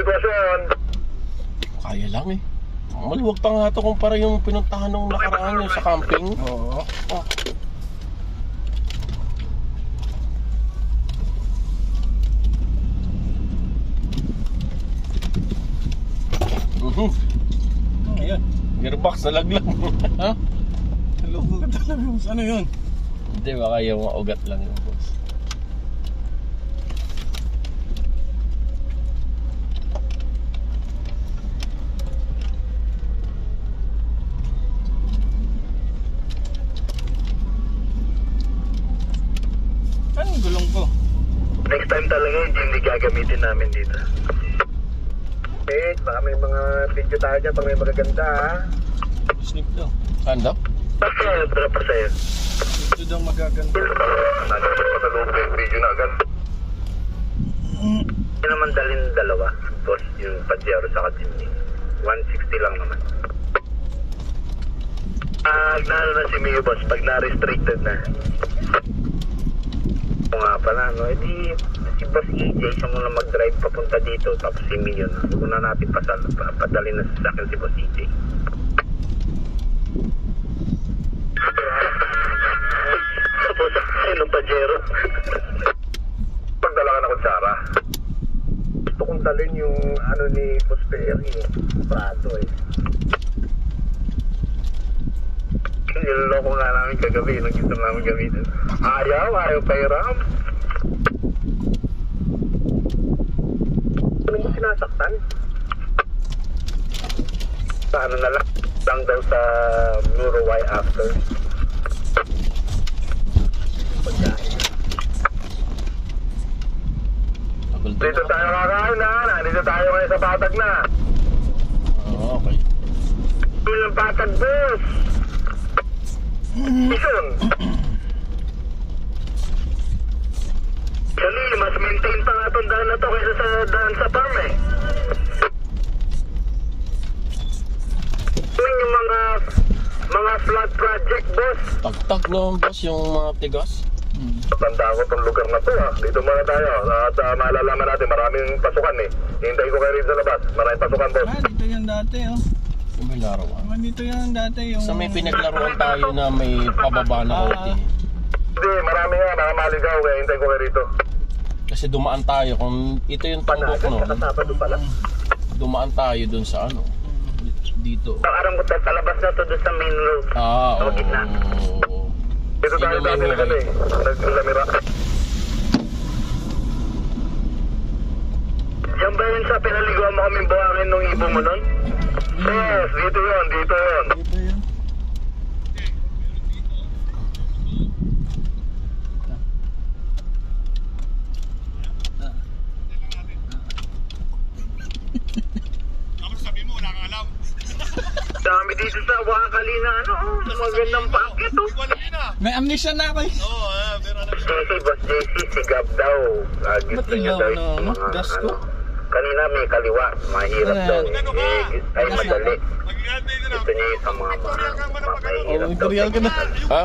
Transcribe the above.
sitwasyon. Kaya lang eh. Maluwag pa nga ito kumpara yung pinuntahan nung nakaraan yung sa camping. Oo. Oh. Ayan. Gearbox na laglag. Ha? Naloko ka talaga. Ano yun? Hindi, baka yung ugat lang yung boss. Anong gulong ko? Next time talaga hindi gagamitin namin dito. Baka may mga video tayo dyan pag may magaganda ha. Snip daw. Saan daw? Basta drop pa sa'yo. Ito daw magaganda. Nandito pa sa loob yung video na agad. Hindi naman dalhin dalawa. Boss, yung Pajero sa Chimney. 160 lang naman. Naano na si Mio boss pag na-restricted na. O nga pala, no? Edi si Boss EJ siya muna mag-drive papunta dito tapos si Mio na. Huwag na natin padali na sa akin si Boss EJ. Tapos ay ng Pajero. Pagdala ka na kutsara. Gusto kong dalhin yung ano ni Boss Perry, yung Prado eh. Niloloko nga namin kagabi, nung gusto namin gamitin. Ayaw pairam. Ano mo sinasaktan? Sa ano na lang daw sa Neuro Y after. Dito tayo kakain na, nandito tayo ngayon sa patag na. Oh, okay. Ilang patag, boss? Ison. Actually, mas maintain pa nga itong daan na to kaysa sa daan sa farm eh. Yung mga flood project, boss. Tagtag no, boss, yung mga tigas. Tanda ko itong lugar na to ha. Dito muna tayo. At maalalaman natin, maraming pasukan eh. Hintay ko kayo rin sa labas. Maraming pasukan, boss. Dito yan dati oh. Yung may laruan. Dito yan dati yung... Sa may pinaglaruan tayo na may pababa na konti. Hindi, marami nga. Mga maligaw kaya hintay ko kayo rito. Kasi dumaan tayo. Kung ito yung tumbok no, Sabado pala. dumaan tayo dun sa ano. Dito. Aram ko tayo palabas na to doon sa main road. Oo. Gitna. Dito tayo Sino may dati na huli? eh. Naglamira. Yan ba yun sa pinaliguan mo kaming buhangin nung ibo mo nun? Yes, dito yun. Dito yun. Dami dito sa Wakalina, ano, magandang packet, oh. May amnesia na ako eh. JC, Boss JC, sigab daw. Gusto niya daw yung mga, gas ko? kanina may kaliwa, mahirap daw. Ay, madali. Magigante na. Gusto niya yung sa mga mahirap Oh, daw. tutorial ka na. Ha?